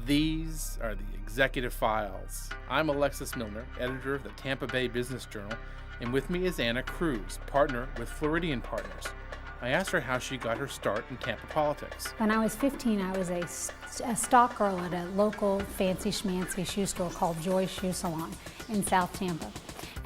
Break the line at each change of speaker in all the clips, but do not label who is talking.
These are the Executive Files. I'm Alexis Milner, editor of the Tampa Bay Business Journal, and with me is Anna Cruz, partner with Floridian Partners. I asked her how she got her start in Tampa politics.
When I was 15, I was a stock girl at a local fancy schmancy shoe store called Joy's Shoe Salon in South Tampa.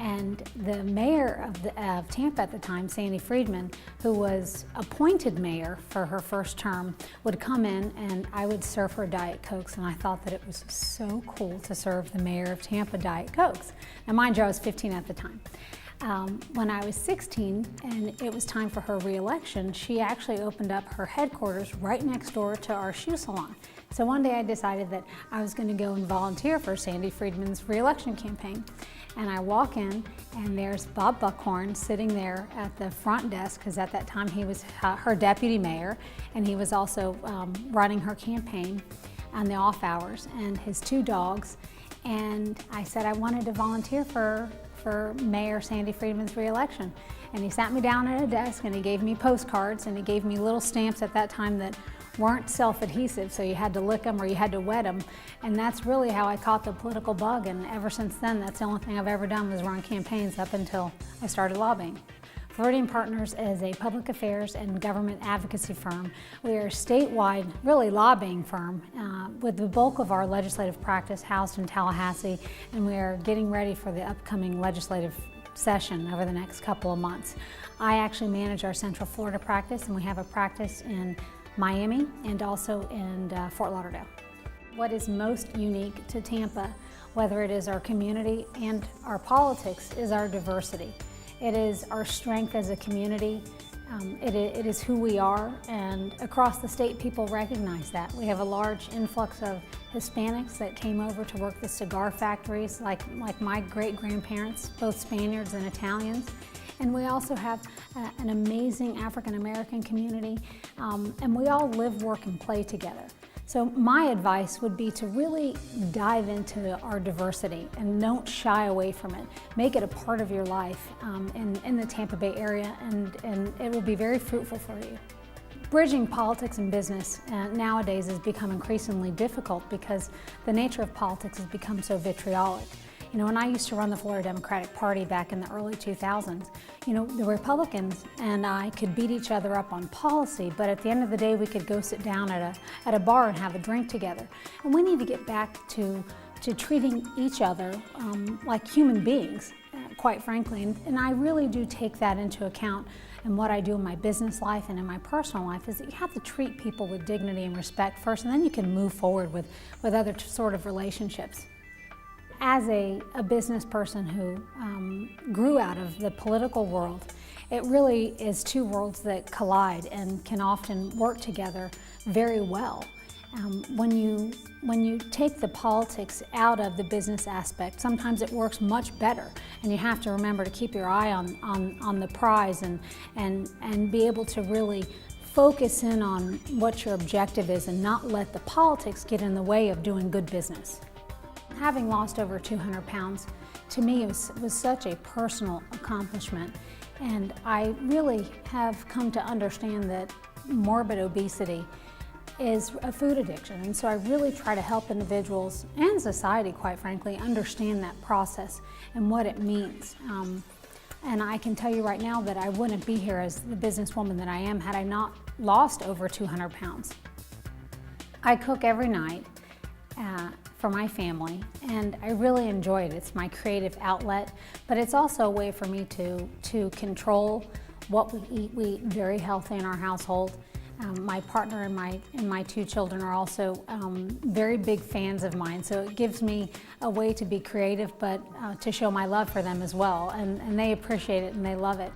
And the mayor of Tampa at the time, Sandy Friedman, who was appointed mayor for her first term, would come in and I would serve her Diet Cokes, and I thought that it was so cool to serve the mayor of Tampa Diet Cokes. Now mind you, I was 15 at the time. When I was 16 and it was time for her re-election, she actually opened up her headquarters right next door to our shoe salon. So one day I decided that I was going to go and volunteer for Sandy Friedman's re-election campaign. And I walk in and there's Bob Buckhorn sitting there at the front desk, because at that time he was her deputy mayor and he was also running her campaign on the off hours, and his two dogs. And I said I wanted to volunteer for Mayor Sandy Friedman's re-election. And he sat me down at a desk and he gave me postcards, and he gave me little stamps at that time that weren't self-adhesive, so you had to lick them or you had to wet them. And that's really how I caught the political bug, and ever since then that's the only thing I've ever done was run campaigns up until I started lobbying. Floridian Partners is a public affairs and government advocacy firm. We are a statewide, really lobbying firm with the bulk of our legislative practice housed in Tallahassee, and we are getting ready for the upcoming legislative session over the next couple of months. I actually manage our Central Florida practice, and we have a practice in Miami and also in Fort Lauderdale. What is most unique to Tampa, whether it is our community and our politics, is our diversity. It is our strength as a community. It is who we are, and across the state people recognize that. We have a large influx of Hispanics that came over to work the cigar factories, like my great-grandparents, both Spaniards and Italians. And we also have an amazing African-American community, and we all live, work, and play together. So my advice would be to really dive into our diversity and don't shy away from it. Make it a part of your life in the Tampa Bay area, and it will be very fruitful for you. Bridging politics and business nowadays has become increasingly difficult because the nature of politics has become so vitriolic. You know, when I used to run the Florida Democratic Party back in the early 2000s, you know, the Republicans and I could beat each other up on policy, but at the end of the day we could go sit down at a bar and have a drink together. And we need to get back to treating each other like human beings, quite frankly. And I really do take that into account in what I do in my business life and in my personal life, is that you have to treat people with dignity and respect first, and then you can move forward with other sort of relationships. As a business person who grew out of the political world, it really is two worlds that collide and can often work together very well. When you take the politics out of the business aspect, sometimes it works much better, and you have to remember to keep your eye on the prize and be able to really focus in on what your objective is and not let the politics get in the way of doing good business. Having lost over 200 pounds, to me was such a personal accomplishment, and I really have come to understand that morbid obesity is a food addiction, and so I really try to help individuals and society, quite frankly, understand that process and what it means. And I can tell you right now that I wouldn't be here as the businesswoman that I am had I not lost over 200 pounds. I cook every night for my family, and I really enjoy it. It's my creative outlet, but it's also a way for me to control what we eat. We eat very healthy in our household. My partner and my two children are also very big fans of mine, so it gives me a way to be creative, but to show my love for them as well, and they appreciate it and they love it.